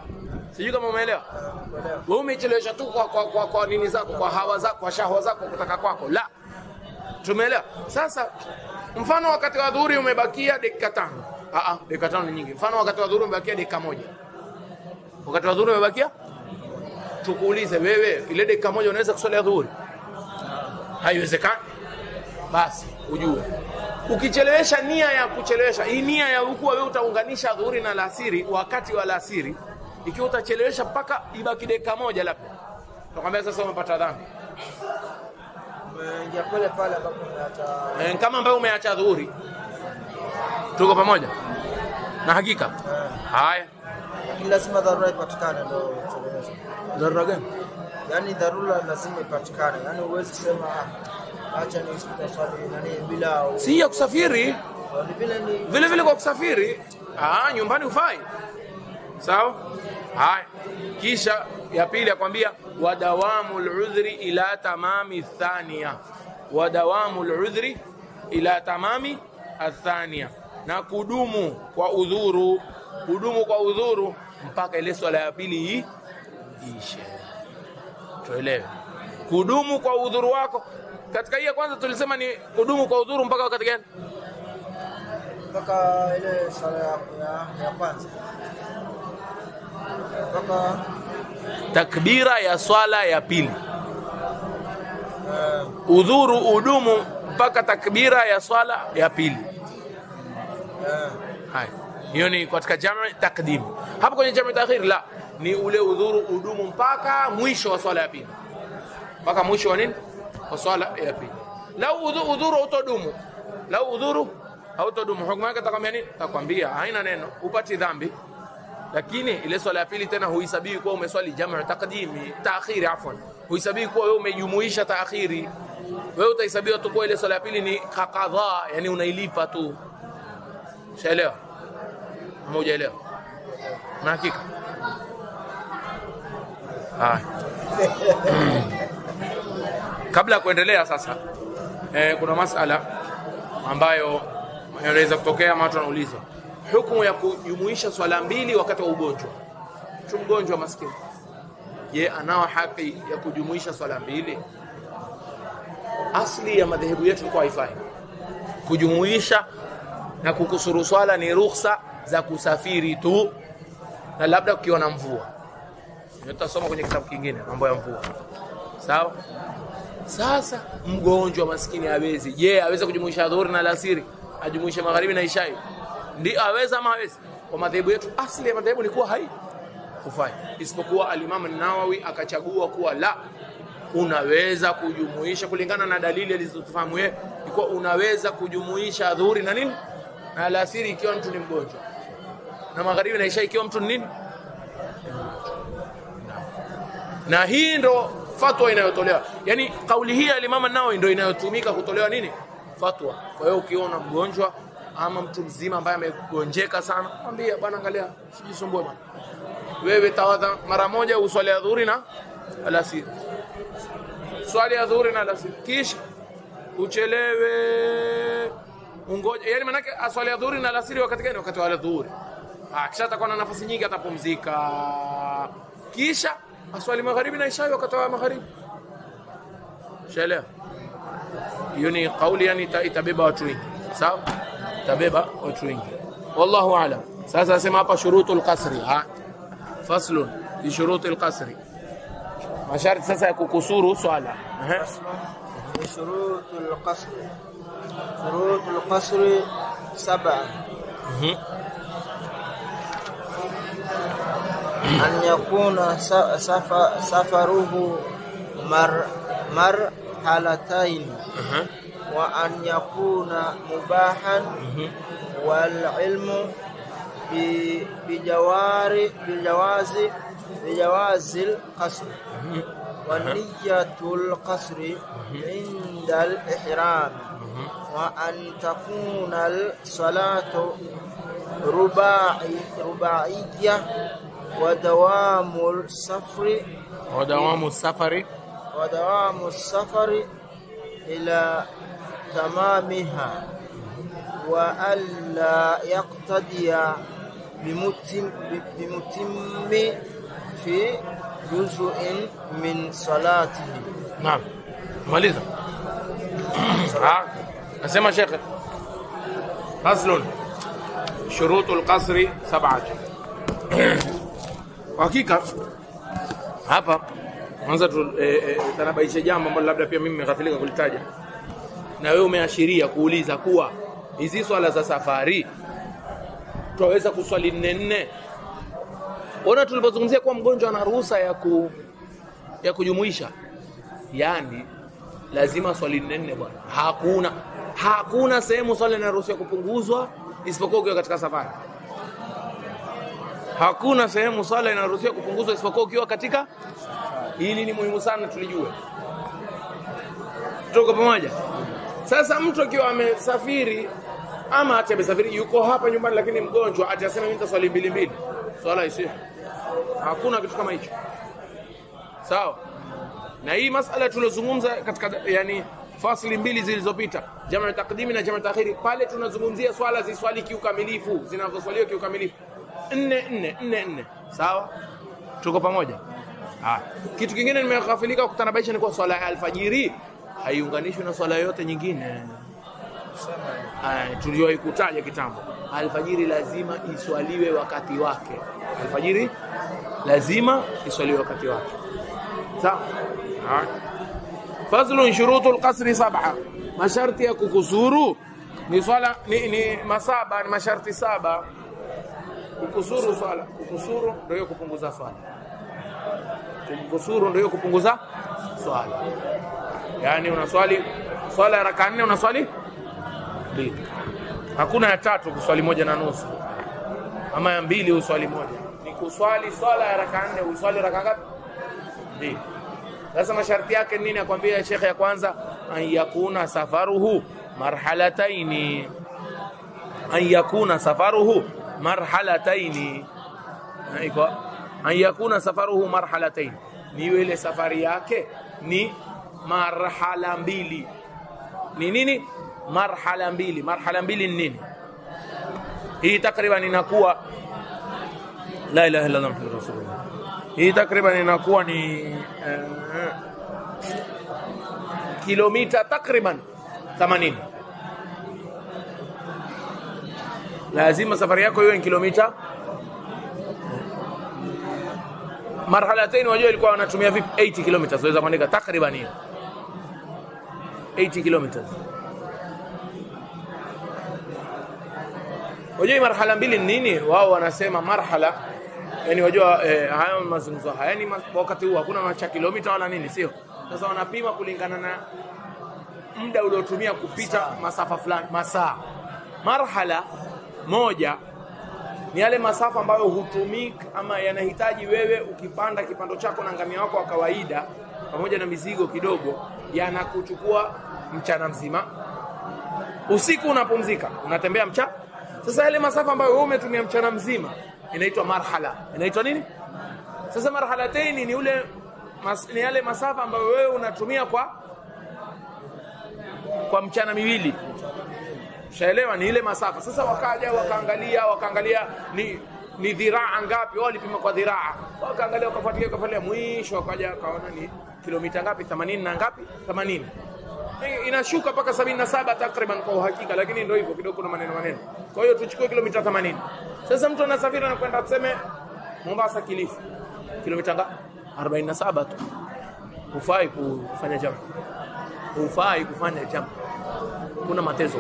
Sijui kama umeelewa. Wewe umechelewesha tu kwa nini zako, kwa hawa zako, kwa shahwa zako, kutaka kwako. La, tumeelewa. Sasa mfano wakati wa adhuhuri umebakia dakika 5. Dakika 5 ni nyingi. Mfano wakati wa adhuhuri umebakia dakika 1. Wakati wa adhuhuri umebakia, tukuulize wewe, ile dakika 1 unaweza kuswali adhuhuri? Haiwezekani. Basi ujue ukichelewesha, nia ya kuchelewesha, hii nia ya kuwa wewe utaunganisha adhuhuri na alasiri wakati wa alasiri, ikiwa utachelewesha mpaka ibaki dakika 1 labda, tunakwambia sasa umepata dhambi. Umeingia pale ambapo umeacha, kama ambaye umeacha adhuhuri. Tuko pamoja na hakika? Haya, lazima dharura ipatikane ndio ucheleweshe. Dharura gani? Yaani dharura lazima ipatikane. Yaani huwezi kusema acha niswali nani bila, si ya kusafiri. Vile kwa kusafiri, nyumbani ufai. Sawa? Haya. Kisha ya pili akwambia wadawamul udhri ila tamami thaniya. Wadawamul udhri ila tamami athaniya. Na kudumu kwa udhuru mpaka ile swala ya pili hii ishe. Tuelewe. Kudumu kwa udhuru wako. Katika hii ya kwanza tulisema ni kudumu kwa udhuru mpaka wakati gani? Mpaka ile swala ya kwanza. Mpaka takbira ya swala ya pili. Udhuru udumu mpaka takbira ya swala ya pili. Hai. Hiyo ni katika jamaa takdim. Hapo kwenye jamaa taakhir la, ni ule udhuru udumu mpaka mwisho wa swala ya pili. Mpaka mwisho wa nini? Wa swala ya pili. Lau udhuru utodumu. Lau udhuru hautodumu, hukumu yake atakwambia nini? Atakwambia haina neno, upati dhambi. Lakini ile swala ya pili tena huhesabiwi kuwa umeswali jamaa takdimi, taakhiri afwan. Huhesabiwi kuwa wewe umejumuisha taakhiri. Wewe utahesabiwa tu kwa ile swala ya pili ni qadha, yani unailipa tu. Shaelewa? Mmoja elewa. Na hakika. Kabla ya kuendelea sasa, kuna masala ambayo yanaweza kutokea, watu wanauliza hukumu ya kujumuisha swala mbili wakati wa ugonjwa. Mgonjwa maskini, je, anao haki ya kujumuisha swala mbili? Asli ya madhehebu yetu kwa haifai kujumuisha na kukusuru swala, ni ruhusa za kusafiri tu, na labda ukiona mvua. Tutasoma kwenye kitabu kingine mambo ya mvua. Sawa? Sasa mgonjwa maskini hawezi. Je, aweza kujumuisha dhuhuri na alasiri? Ajumuishe magharibi na isha? Ndio aweza ama hawezi? Kwa madhehebu yetu asili ya madhehebu ni kuwa kufanya. Isipokuwa al-Imam an-Nawawi akachagua kuwa la, unaweza kujumuisha kulingana na dalili alizotufahamu yeye, ni kuwa unaweza kujumuisha dhuhuri na nini? Na alasiri ikiwa mtu ni mgonjwa. Na magharibi na isha ikiwa mtu ni nini? Na hii ndo fatwa inayotolewa. Yaani kauli hii ya Imam an-Nawawi ndio inayotumika kutolewa nini? Fatwa. Kwa hiyo ukiona mgonjwa ama mtu mzima ambaye amegonjeka sana, mwambie bwana, angalia, sijisumbue bwana. Wewe tawadha mara moja uswali adhuhuri na alasiri. Swali adhuhuri na alasiri. Kisha uchelewe ungoje. Yaani maana yake aswali adhuhuri na alasiri wakati gani? Wakati wa adhuhuri. Kisha atakuwa na nafasi nyingi atapumzika. Kisha aswali magharibi na isha wakati wa magharibi. Shaelewa? Hiyo ni kauli, yani itabeba watu wengi. Sawa? Itabeba watu wengi. Wallahu a'lam. Sasa nasema hapa shurutul qasri. Faslun bi shurutil qasri. Masharti sasa ya kukusuru swala. Shurutul qasri. Shurutul qasri 7. أن يكون سفره مرحلتين وأن يكون مباحا والعلم بجواز القصر ونية القصر عند الإحرام وأن تكون الصلاة رباعية ودوام السفر إلى تمامها وألا يقتدي بمتم في جزء من صلاته. نعم مالذا أسمع شيخ فصل شروط القصر 7. Hakika hapa kwanza tanabaisha jambo ambalo labda pia mimi nimeghafilika kulitaja, na wewe umeashiria kuuliza kuwa hizi swala za safari tunaweza kuswali 4. Ona tulipozungumzia kwa mgonjwa ana ruhusa ya kujumuisha, yani lazima swali 4 bwana. Hakuna sehemu swala inaruhusiwa kupunguzwa isipokuwa ukiwa katika safari. Hakuna sehemu swala inaruhusiwa kupunguzwa isipokuwa ukiwa katika. Hili ni muhimu sana tulijue. Tuko pamoja? Sasa mtu akiwa amesafiri ama hata amesafiri yuko hapa nyumbani lakini mgonjwa, atasema mimi nitaswali 2. Swala isiyo. Hakuna kitu kama hicho. Sawa? Na hii masala tulozungumza katika yani fasli 2 zilizopita, jamaa taqdimi na jamaa taakhiri, pale tunazungumzia swala ziswali kiukamilifu, zinazoswaliwa kiukamilifu. 4. Sawa? Tuko pamoja? Kitu kingine nimeghafilika kutanabaisha ni kwa swala ya alfajiri haiunganishwi na swala yote nyingine. Tuliwahi kutaja kitambo. Alfajiri lazima iswaliwe wakati wake. Alfajiri lazima iswaliwe wakati wake. Sawa? Fazlun shurutul qasri 7. Masharti ya kukusuru ni swala ni masaba, ni masharti 7. Kukusuru swala, kukusuru ndio kupunguza swala. Kukusuru ndio kupunguza swala. Yani unaswali swala ya raka 4 unaswali 2. Hakuna ya 3 kuswali 1.5. Ama ya 2 uswali 1. Ni kuswali swala ya raka 4 uswali raka ngapi? 2. Sasa masharti yake nini? Akwambia Sheikh ya kwanza, an yakuna safaruhu marhalataini. An yakuna safaruhu marhalataini. Haiko an yakuna safaruhu marhalataini, ni ile safari yake ni marhala 2. Ni nini marhala 2? Marhala 2 ni nini? Hii takriban inakuwa la ilaha illa Allah Muhammadur Rasulullah. Hii takriban inakuwa ni kilomita takriban 80. Lazima safari yako iwe ni kilomita marhalatain wajua ilikuwa wanatumia vipi? 80 kilometers waweza kuandika takriban hiyo 80 kilometers. Wajua marhala mbili nini? Wao wanasema marhala, yani wajua hayo mazungumzo haya ni wakati huu hakuna macha kilomita wala nini, sio? Sasa wanapima kulingana na muda uliotumia kupita masafa fulani, masaa. Marhala moja ni yale masafa ambayo hutumika ama yanahitaji wewe ukipanda kipando chako na ngamia wako wa kawaida pamoja na mizigo kidogo, yanakuchukua mchana mzima. Usiku unapumzika, unatembea mchana. Sasa yale masafa ambayo wewe umetumia mchana mzima inaitwa marhala. Inaitwa nini? Sasa marhalatain ni ni yale masafa ambayo wewe unatumia kwa mchana miwili. Shaelewa ni ile masafa. Sasa wakaja wakaangalia ni dhiraa ngapi, walipima kwa dhiraa. Wakaangalia wakafuatilia mwisho wakaja kaona ni kilomita ngapi, 80 na ngapi? 80. Inashuka mpaka 77 takriban kwa uhakika, lakini ndio hivyo kidogo kuna maneno. Kwa hiyo tuchukue kilomita 80. Sasa mtu anasafiri na kwenda tuseme Mombasa Kilifi. Kilomita ngapi? 47 tu. Hufai kufanya jamu. Hufai kufanya jamu. Kuna matezo.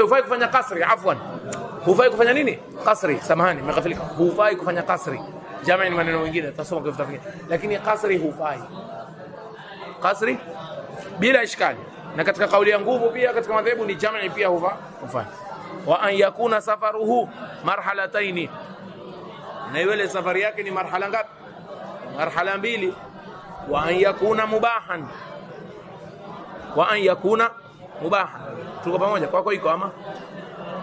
Hufai kufanya kasri, afwan. Hufai kufanya nini? Kasri, samahani, nimekafilika. Hufai kufanya kasri. Jamu ni maneno mengine, tutasoma kwa vitabu vingine. Lakini kasri hufai. Kasri bila ishkali. Na katika kauli ya nguvu pia katika madhehebu ni jamu pia hufai. Wa an yakuna safaruhu marhalataini. Na ile safari yake ni marhala ngapi? Marhala mbili. Wa an yakuna mubahan. Wa an yakuna mubahan. Tuko pamoja kwako iko ama?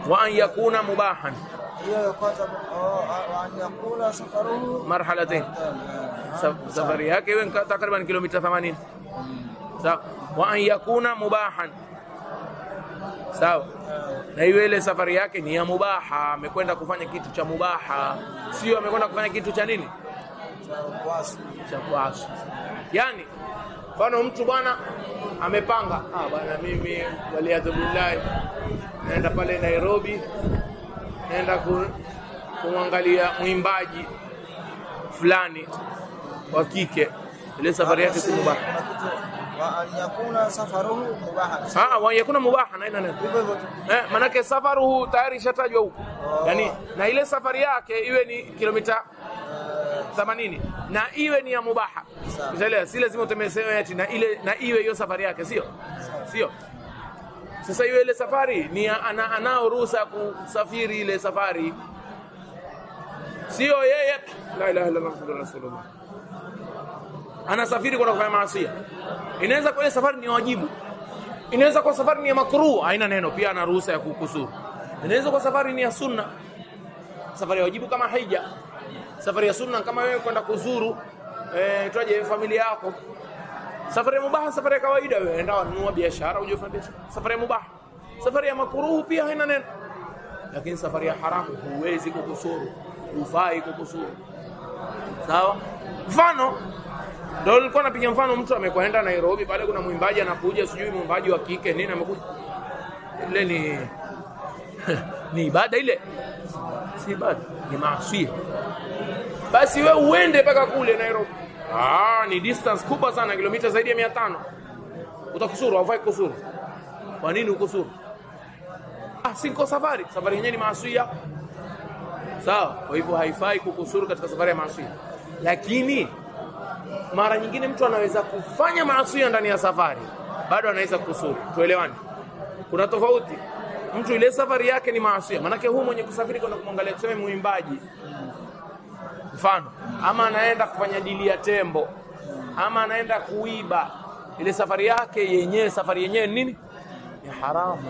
Wa an yakuna mubahan. Hiyo kwanza wa an yakuna safaruhu marhalatain. Safari yake iwe takriban kilomita 80. Sawa. Wa an yakuna mubahan. Sawa. Na ile safari yake ni ya mubaha, amekwenda kufanya kitu cha mubaha, sio amekwenda kufanya kitu cha nini? Cha kuasi. Yani mfano mtu bwana amepanga, bwana mimi waliadhubillah naenda pale Nairobi, naenda kumwangalia mwimbaji fulani wa kike. Ile safari yake si mubaha. Wa an yakuna safaruhu mubahan. Wa yakuna mubahan aina nani? Manake safaruhu tayari shatajwa huko. Yani na ile safari yake iwe ni kilomita 80 na iwe ni ya mubaha. Unaelewa? Si lazima utemeseme ati na iwe hiyo safari yake, sio? Sio. Sasa ile safari ni anao ruhusa kusafiri ile safari. Sio yeye la ilaha illallah muhammadur rasulullah. Anasafiri kwa kufanya maasi. Inaweza kwa ile safari ni wajibu. Inaweza kwa safari ni ya makruh, haina neno, pia ana ruhusa ya kukusuru. Inaweza kwa safari ni ya sunna. Safari ya wajibu kama hija. Safari ya sunna kama wewe kwenda kuzuru twaje familia yako. Safari ya mubaha, safari ya kawaida wewe enda ununua biashara uje ufanye. Safari ya mubaha. Safari ya makruh pia haina neno. Lakini safari ya haramu huwezi kukusuru. Hufai kukusuru. Sawa? Mfano ndio nilikuwa napiga mfano, mtu amekwenda Nairobi pale kuna mwimbaji anakuja, sijui mwimbaji wa kike nini amekuja. Ile ni ibada ile. Si ibada, ni maasi. Basi wewe uende mpaka kule Nairobi. Ni distance kubwa sana, kilomita zaidi ya 500. Utakusuru au hufai kusuru? Kwa nini ukusuru? Siko safari. Safari yenyewe ni maasi. Sawa, kwa hivyo haifai kukusuru katika safari ya maasi. Lakini mara nyingine mtu anaweza kufanya maasi ndani ya safari, bado anaweza kusuru. Tuelewane. Kuna tofauti. Mtu ile safari yake ni maasi. Manake huyu mwenye kusafiri kwenda kumwangalia tuseme muimbaji. Mfano, ama anaenda kufanya dili ya tembo, ama anaenda kuiba. Ile safari yake yenyewe, safari yenyewe nini? Ni haramu.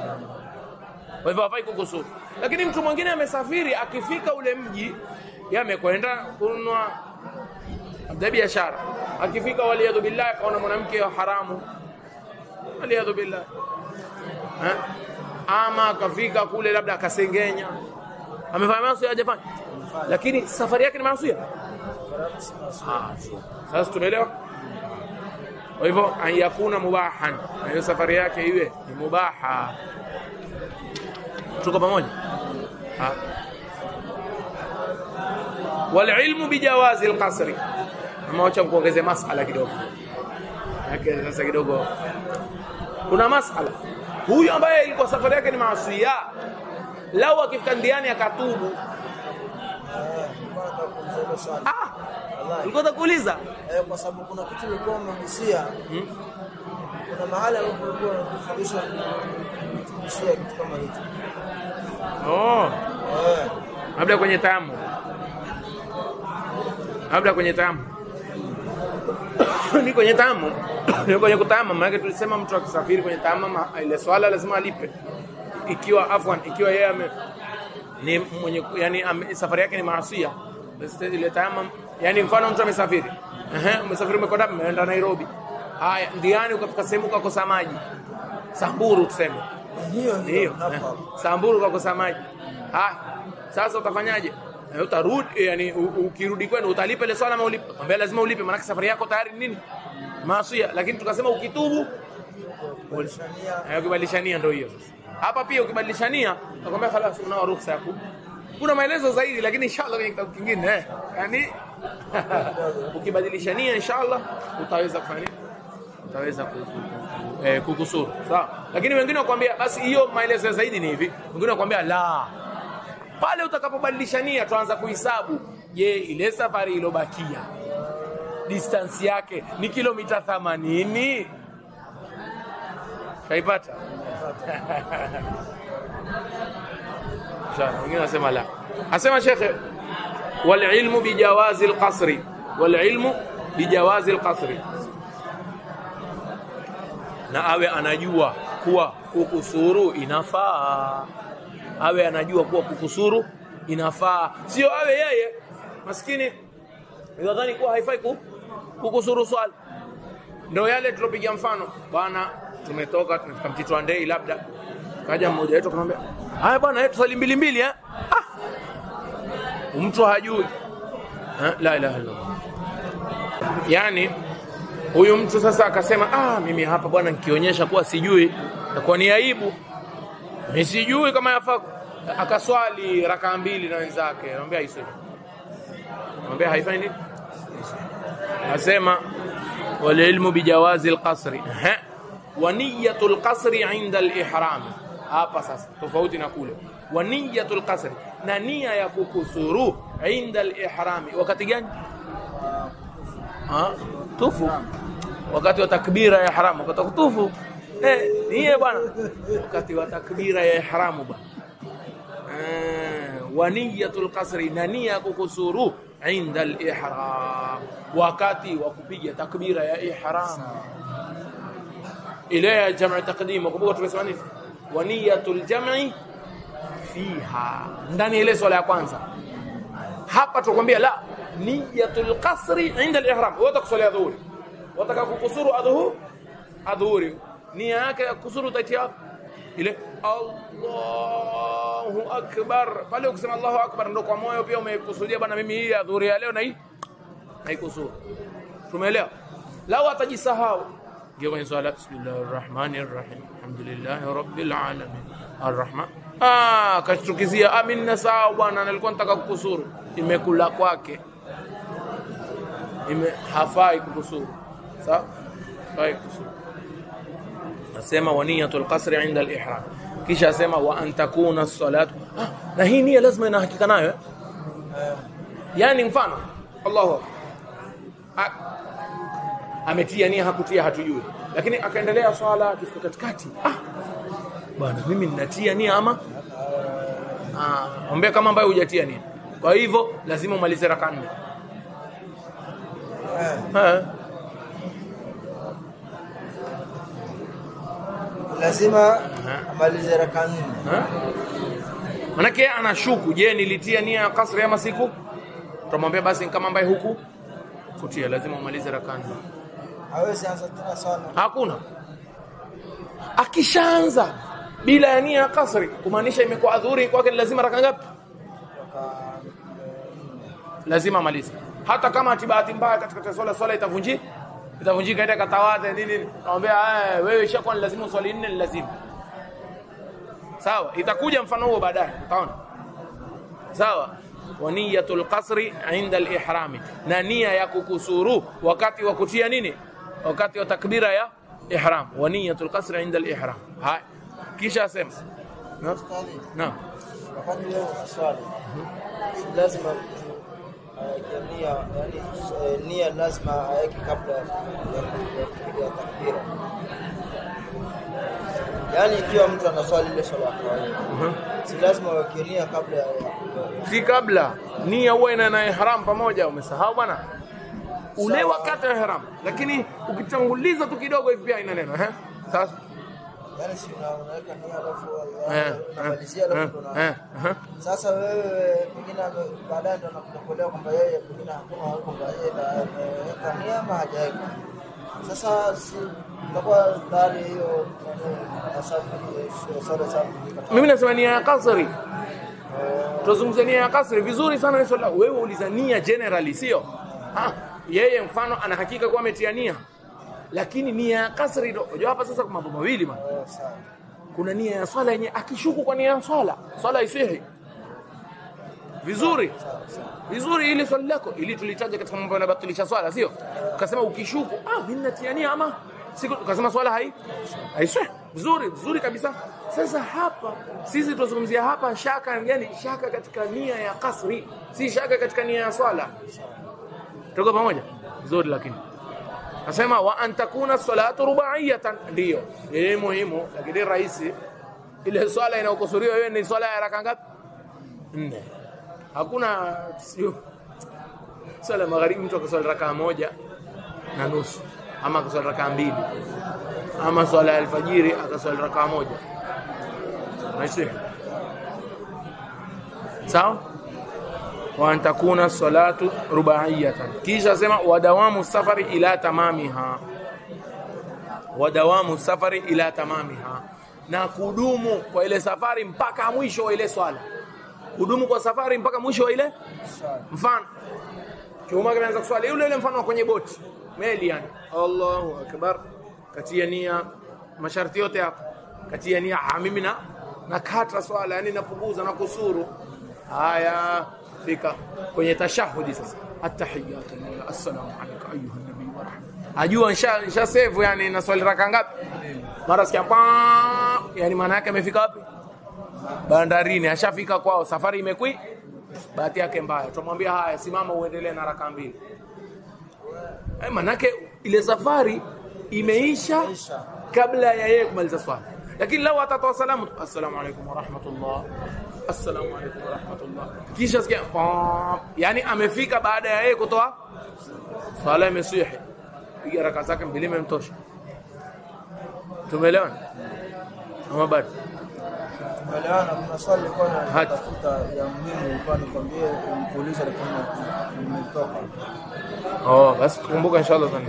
Kwa hivyo hafai kukusuru. Lakini mtu mwingine amesafiri, akifika ule mji, yeye amekwenda kununua biashara. Akifika waliyadhu billah kaona mwanamke wa haramu. Waliyadhu billah. Ama akafika kule labda akasengenya. Amefanya maasi hajafanya. Lakini safari yake ni maasi. Sasa tumeelewa? Kwa hivyo ayakuna mubahan. Na hiyo safari yake iwe ni mubaha. Tuko pamoja? wal ilmu bijawazi alqasri. Ameacha kuongezea masala kidogo. Yake sasa kidogo kuna masala. Huyu ambaye ilikuwa safari yake ni maasiya, lau akifika ndiani akatubu, ulikuwa kuuliza kwa sababu kuna kitu ulikuwa umegusia. Kuna mahali ambapo ulikuwa unafundisha kugusia kitu kama hicho. Labda kwenye tamu. Labda kwenye tamu. Ni kwenye tamu. Ni kwenye kutamu. Maana tulisema mtu akisafiri kwenye tamu ile swala lazima alipe. Ikiwa yeye ni mwenye, yani safari yake ni maasiya, basi ile tamu, yani mfano mtu amesafiri. Umesafiri umekwenda umeenda Nairobi. Haya, ndiani ukafika sehemu ukakosa maji. Samburu tuseme. Ndio. Samburu ukakosa maji. Sasa utafanyaje? Utarudi, yani ukirudi kwenu utalipa ile swala ama ulipe? Kwamba lazima ulipe, maana safari yako tayari nini? Maasiya. Lakini tukasema ukitubu ukibadilishania ndio hiyo sasa. Hapa pia ukibadilishania nakwambia khalas unao ruhusa yako. Kuna maelezo zaidi lakini inshallah kwenye kitabu kingine yani ukibadilishania inshallah utaweza kufanya nini? Utaweza kukusuru. Sawa? Lakini wengine wakwambia basi hiyo maelezo zaidi ni hivi. Wengine wakwambia la. Pale utakapobadilishania tuanza kuhesabu. Je, ile safari iliyobakia distance yake ni kilomita 80? Kaipata? Wengine wanasema la. Asema shekhe wal ilmu bijawazi alqasri, wal ilmu bijawazi alqasri, na awe anajua kuwa kukusuru inafaa. Awe anajua kuwa kukusuru inafaa, sio awe yeye maskini yadhani kuwa haifai kukusuru swala. Ndio yale tulopigia mfano bwana, tumetoka tumefika Mtito wa Ndei, labda kaja mmoja wetu akamwambia haya bwana yetu swali mbili mtu hajui la ilaha illallah. Yani huyu mtu sasa akasema mimi hapa bwana nikionyesha kuwa sijui itakuwa ni aibu, mimi sijui kama yafaa. Akaswali rakaa 2 na wenzake, anamwambia haifai. Anamwambia haifai nini? Asema wal ilmu bijawazi alqasri wa niyatul qasri 'inda al-ihram. Hapa sasa tofauti na kule. Wa niyatul qasri, na nia ya kukusuru 'inda al-ihram wakati gani? Tufu. Wakati wa takbira ya ihram, wakati kutufu. Niye bwana wakati wa takbira ya ihram bwana. Wa niyatul qasri, na nia ya kukusuru 'inda al-ihram wakati wa kupiga takbira ya ihram. Ile ya jam'i taqdim, kumbuka tumesema nini? Wa niyatul jam'i fiha, ndani ile swala ya kwanza. Hapa tukwambia la, niyatul qasri 'inda al-ihram. Wewe utakuswalia dhuhuri, wataka kukusuru adhuhuri, nia yake ya kusuru utatia ile Allahu akbar. Pale ukisema Allahu akbar ndio kwa moyo pia umekusudia bwana, mimi hii adhuhuri ya leo na hii haikusuru. Tumeelewa? Lao atajisahau ndio kwenye swala bismillahirrahmanirrahim alhamdulillahi rabbil alamin arrahman, kashtukizia amin sawa bwana, nilikuwa nataka kukusuru, imekula kwake, hafai kukusuru. Sawa, hafai kukusuru. Asema wa niyatul qasri 'inda al-ihram, kisha asema wa an takuna as-salatu. Na hii nia lazima ina hakika nayo. Yani mfano Allahu ametia nia, hakutia hatujui, lakini akaendelea swala kifika katikati, bwana mimi ninatia nia ama ombe kama ambaye hujatia nia. Kwa hivyo lazima umalize raka 4. Lazima amalize raka 4. Manake anashuku, je nilitia nia ya kasri ama siku? Tumwambia basi kama ambaye huku kutia, lazima umalize raka 4. Hawezi anza tena swala. Hakuna. Akishaanza bila ya nia ya kasri, kumaanisha imekuwa adhuhuri kwake, lazima raka ngapi? Lazima amalize. Hata kama atibahati mbaya katika swala itavunjika ile katawadha nini, naomba wewe ishakuwa ni lazima uswali 4, ni lazima. Sawa, itakuja mfano huo baadaye utaona. Sawa, wa niyatul qasri inda al-ihrami, na nia ya kukusuru wakati wa kutia nini, wakati wa takbira ya ihram, wa niyatul qasri inda al-ihram. Hai kisha asema naam, wakati leo swali lazima nia, yani nia lazima aweke kabla ya kupiga takbira. Yani ikiwa mtu anaswali ile swala ya kawaida, si lazima aweke nia kabla ya si kabla. Nia huwa ina ihram pamoja. Umesahau bwana ule wakati wa ihram, lakini ukitanguliza tu kidogo hivi pia ina neno sasa. Yani si unaweka nia alafu unamalizia alafu sasa wewe pengine baadaye ndo unakuelewa kwamba yeye pengine hakuna kwamba yeye ameweka nia ama hajaweka. Sasa si itakuwa ndani hiyo mimi nasema nia ya kasri. Tuzungumzie nia ya kasri vizuri sana ni swala. Wewe uliza nia generally sio? Yeye mfano ana hakika kwa ametia nia. Lakini nia ya kasri ndio. Unajua hapa sasa kuna mambo mawili bwana. Kuna nia ya swala yenye akishuku kwa nia ya swala isihi. Vizuri. Vizuri ile swali lako ili tulitaja katika mambo yanabatilisha swala sio? Ukasema ukishuku mimi natia nia ama siku ukasema swala haiswi. Vizuri kabisa. Sasa hapa sisi tunazungumzia hapa shaka, yani shaka katika nia ya kasri, si shaka katika nia ya swala. Tuko pamoja? Vizuri. Lakini nasema wa antakuna salatu rubaiyatan, ndio muhimu, lakini rahisi ile swala inayokusudiwa wewe ni swala ya raka ngapi? 4. Hakuna swala magharibi mtu akaswali raka 1.5 ama akaswali raka 2 ama swala ya alfajiri akaswali raka 1. Maisha sawa. Wa antakuna salatu rubaiyatan, kisha sema wadawamu safari ila tamamiha, wadawamu safari ila tamamiha, na kudumu kwa ile safari mpaka mwisho wa ile swala. Kudumu kwa safari mpaka mwisho wa ile mfano kiuma kimeanza kuswali yule mfano kwenye boti meli, yani Allahu akbar, katia nia masharti yote hapo, katia nia mimi na kata swala, yani napunguza na kusuru. Haya fika kwenye tashahudi sasa, at-tahiyatu lillahi, assalamu alayka ayuha nabii wa rahmatullahi. Ajua insha save, yani na swali raka ngapi? Mara sikia yani maana yake amefika wapi? Bandarini, ashafika kwao, safari imekwi. Bahati yake mbaya, tumwambia haya simama uendelee na raka 2. Maana yake ile safari imeisha kabla ya yeye kumaliza swala. Lakini lao atatoa salamu, assalamu alaykum wa rahmatullah, assalamu alaykum wa rahmatullah, kisha sikia yani amefika baada ya yeye kutoa swala imesihi, piga raka zake 2 imemtosha. Tumeelewana ama bado? Tumeelewana. Kuna swali liko na tafuta ya muhimu, nilikuwa nikwambie nikuuliza, lakini nimetoka. Basi kumbuka inshallah tani.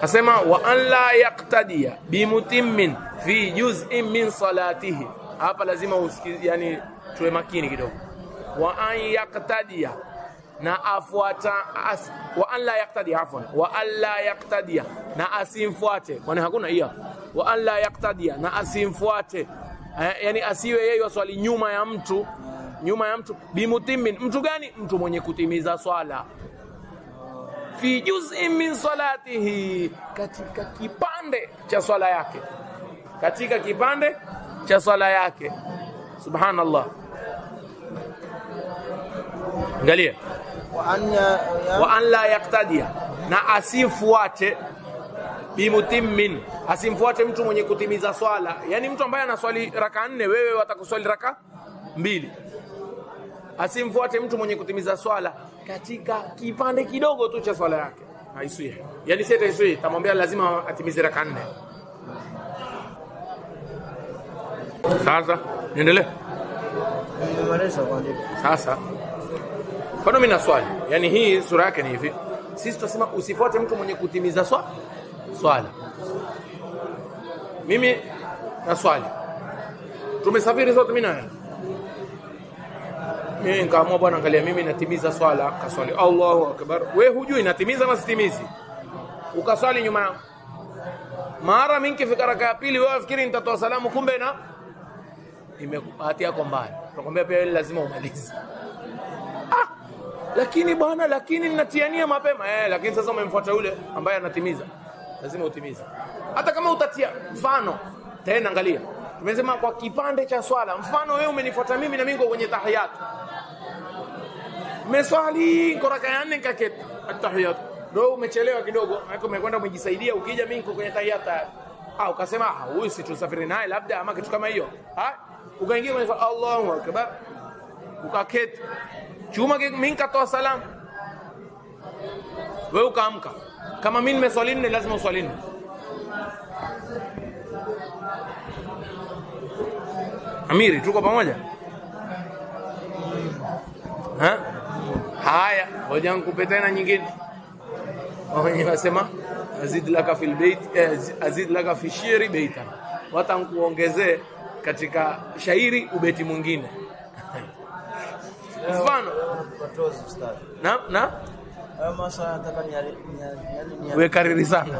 Asema wa an la yaqtadiya bimutimmin fi juz'in min salatihi. Hapa lazima usikize, yani tuwe makini kidogo. Wa an yaqtadiya, na afuata wa an la yaqtadiya, afwan, wa an la yaqtadiya, na asimfuate, kwani hakuna hiyo. Wa an la yaqtadiya, na asimfuate, yani asiwe yeye waswali nyuma ya mtu bimutimmin. Mtu gani? Mtu mwenye kutimiza swala fi juz'in min salatihi, katika kipande cha swala yake, katika kipande cha swala yake. Subhanallah. Angalia, wa an la yaqtadiya, na asifuate bimutimmin, asimfuate mtu mwenye kutimiza swala, yani mtu ambaye anaswali raka 4 wewe watakuswali raka 2. Asimfuate mtu mwenye kutimiza swala katika kipande kidogo tu cha swala yake, haiswi. Yani sasa haiswi, tamwambia lazima atimize raka 4. Sasa niendelee. Nimemaliza kuandika. Sasa kwa nini na swali? Yani hii sura yake ni hivi. Sisi tunasema usifuate mtu mwenye kutimiza swala. Mimi na swali, tumesafiri sote mimi na wewe. Mimi nikaamua bwana, angalia mimi natimiza swala, kaswali Allahu akbar, wewe hujui natimiza na sitimizi, ukaswali nyuma yangu. Mara mimi nikifika raka ya pili wewe fikiri nitatoa salamu, kumbe na imebahati yako mbaya. Tunakwambia pia wewe lazima umalize. lakini bwana, lakini ninatiania mapema. Lakini sasa umemfuata yule ambaye anatimiza. Lazima utimize. Hata kama utatia mfano, tena angalia. Tumesema kwa kipande cha swala, mfano wewe umenifuata mimi na mimi niko kwenye tahiyat. Meswali kwa raka ya 4 kaketi at-tahiyat. Ndio umechelewa kidogo, hapo umekwenda umejisaidia, ukija mimi niko kwenye tahiyat. Ukasema huyu si tusafiri naye labda ama kitu kama hiyo. Ukaingia kwenye Allahu Akbar. Ukaketi. Chuma mimi nikatoa salamu. Wewe ukaamka. Kama mimi nimeswali 4 lazima uswali 4. Amiri, tuko pamoja? Haya, ngoja nikupe tena nyingine. Wenyewe wasema azid laka fil bait, azid laka fi shiri baitan. Watankuongezee katika shairi ubeti mwingine. Mfano na masa nataka ni wewe kariri sana.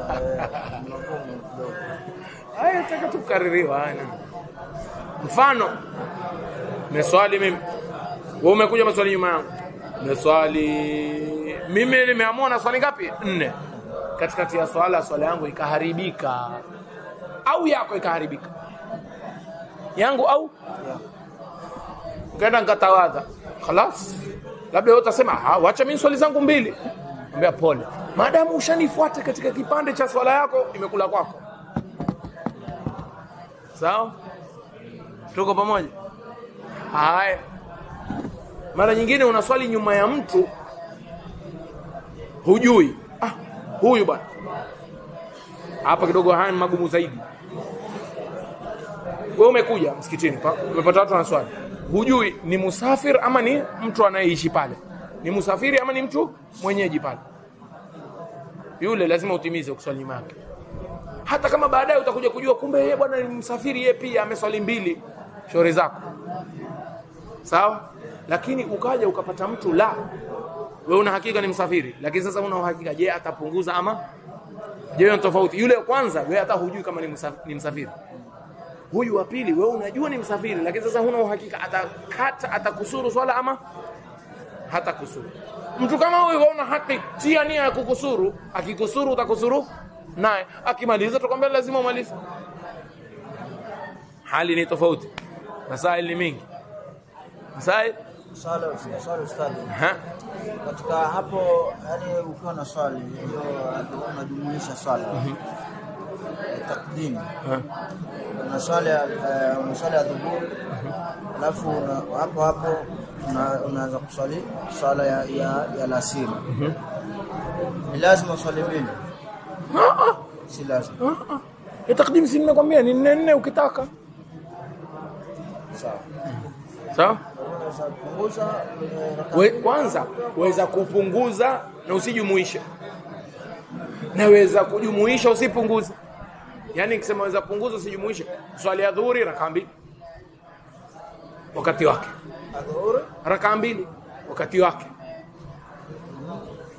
Haya nataka tukaririwa. Mfano meswali mimi, wewe umekuja maswali nyuma yangu. Meswali mimi nimeamua na swali ngapi? 4. Katikati ya swala yangu ikaharibika au yako ikaharibika, yangu au ukaenda ngatawadha, خلاص labda wewe utasema wacha mimi swali zangu 2. Ambia pole, maadamu ushanifuata katika kipande cha swala yako, imekula kwako. Sawa, tuko pamoja? Haya, mara nyingine unaswali nyuma ya mtu hujui, huyu bwana hapa kidogo haya magumu zaidi. Wewe umekuja msikitini, umepata watu wanaswali, hujui ni musafir ama ni mtu anayeishi pale, ni musafiri ama ni mtu mwenyeji pale. Yule lazima utimize kuswali nyuma yake, hata kama baadaye utakuja kujua kumbe yeye bwana ni msafiri, yeye pia ameswali 2 shauri zako. Sawa? Lakini ukaja ukapata mtu la wewe una hakika ni msafiri, lakini sasa una uhakika je atapunguza ama je ni tofauti. Yule kwanza wewe hata hujui kama ni msafiri. Huyu wa pili wewe unajua ni msafiri, lakini sasa huna uhakika atakata atakusuru swala ama hata kusuru. Mtu kama huyu wewe una haki tia nia ya kukusuru, akikusuru utakusuru naye, akimaliza tukwambia lazima umalize. Hali ni tofauti, masaili ni mingi. Masaili swala ustadi. Katika hapo yani ukiwa na swali hiyo unajumuisha swala takdim na swala ya dhuhuri, alafu hapo unaanza kuswali swala ya alasiri. Ni lazima swali 2? Si lazima. Takdim si nimekwambia ni 4 ukitaka. Sawa. Sawa? Kwanza waweza kupunguza na usijumuishe, naweza kujumuisha usipunguze. Yani nikisema waweza punguza usijumuishe, swali ya dhuhuri raka 2 wakati wake, adhuhuri raka 2 wakati wake,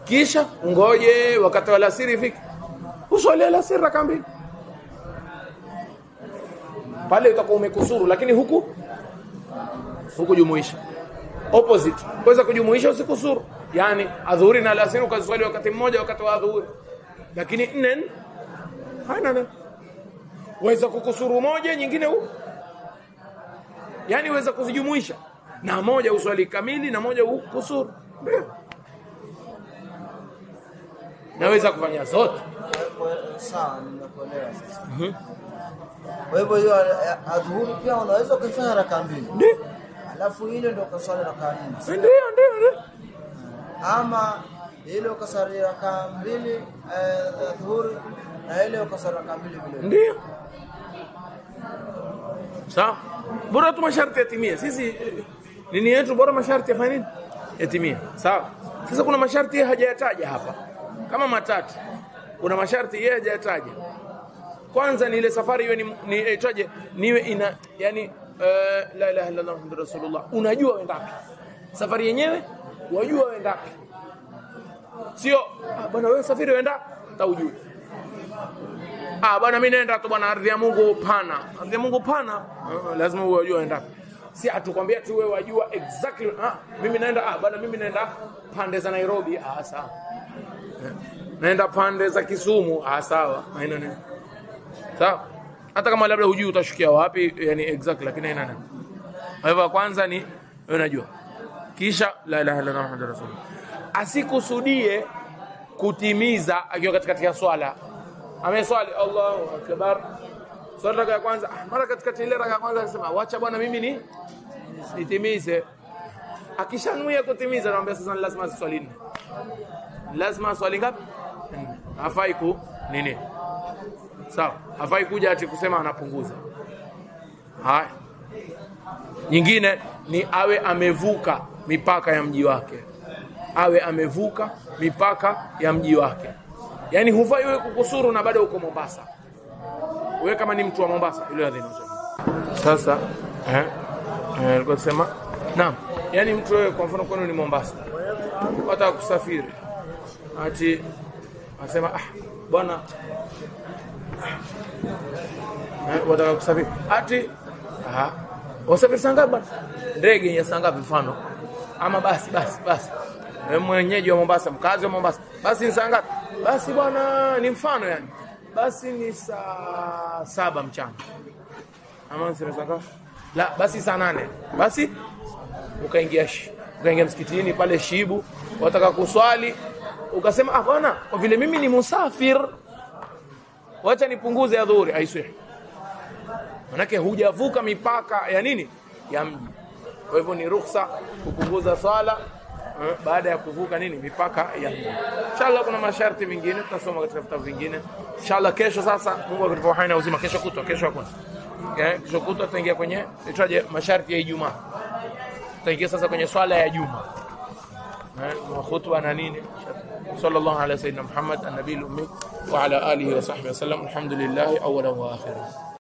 kisha ungoje wakati wa alasiri ifike uswali alasiri raka 2. Pale utakuwa umekusuru, lakini huku jumuisha. Opposite, waweza kujumuisha usikusuru. Yani adhuhuri na alasiri ukaswali wakati mmoja wakati wa adhuhuri, lakini 4 haina. Waweza kukusuru moja nyingine yani waweza kuzijumuisha na moja uswali kamili na moja ukusuru. Naweza kufanya zote. Sawa, nimekuelewa sasa. Kwa hivyo hiyo adhuhuri pia unaweza kufanya raka 2. Ndio. Alafu ile ndio kaswali raka 4. Ndio. Ama ile ukaswali raka 2 adhuhuri na ile ukaswali raka 2 vile. Ndio. Sawa. Bora tu masharti yatimie. Sisi nini yetu bora masharti yafanye nini? Yatimie. Sawa. Sasa kuna masharti hajayataja hapa. Kama matatu. Kuna masharti yeye hajayataja. Kwanza ni ile safari iwe ni itaje niwe ina yani la ilaha illallah muhammadur rasulullah, unajua uenda wapi. Safari yenyewe wajua uenda wapi. Sio bwana wewe safari uenda utaujui. Bwana mimi naenda tu bwana ardhi ya Mungu pana. Ardhi ya Mungu pana lazima ujue uenda wapi. si atukwambia tu wewe wajua exactly mimi naenda bana mimi naenda pande za Nairobi sawa. Naenda pande za Kisumu sawa. Haina nini. Sawa? Hata kama labda hujui utashukia wapi yani exactly lakini haina nini. Kwa hivyo kwanza ni wewe unajua. Kisha la ilaha illallah muhammadur rasulullah. Asikusudie kutimiza akiwa katikati ya swala. Ameswali Allahu akbar. Swala ya kwanza mara katikati ile raka ya kwanza akasema wacha bwana mimi nitimize. Akishanuia kutimiza anamwambia sasa lazima swali nne. Lazima swali ngapi? Hafai ku nini? Sawa, hafai kuja ati kusema anapunguza. Haya. Nyingine ni awe amevuka mipaka ya mji wake. Awe amevuka mipaka ya mji wake. Yaani hufai wewe kukusuru na bado uko Mombasa. Wewe kama ni mtu wa Mombasa ile adhini sasa alikuwa kusema naam, yani mtu wewe kwa mfano kwani ni Mombasa unataka kusafiri ati asema bwana unataka kusafiri ati wasafiri sangapi bwana, ndege ya sangapi mfano ama basi wewe mwenyeji wa Mombasa, mkazi wa Mombasa, basi ni sangapi? Basi bwana ni mfano yani basi ni saa 7 mchana ama niseme saa ngapi? La basi saa 8. Basi ukaingia msikitini pale Shibu, wataka kuswali ukasema bwana kwa vile mimi ni musafir wacha nipunguze ya dhuhuri. Haiswi. Manake hujavuka mipaka ya nini? Ya mji. Kwa hivyo ni ruhusa kupunguza swala baada ya kuvuka nini? Mipaka ya mji. Inshallah kuna masharti mengine tutasoma katika vitabu vingine. Inshallah kesho sasa Mungu akitupa uhai na uzima kesho hakuna. Kesho kutwa tutaingia kwenye itaje masharti ya Ijumaa. Tutaingia sasa kwenye swala ya Juma. Na khutba na nini? Sallallahu ala sayyidina Muhammad an-nabiyil ummi wa ala alihi wa sahbihi wasallam. Alhamdulillah awwalan wa akhiran.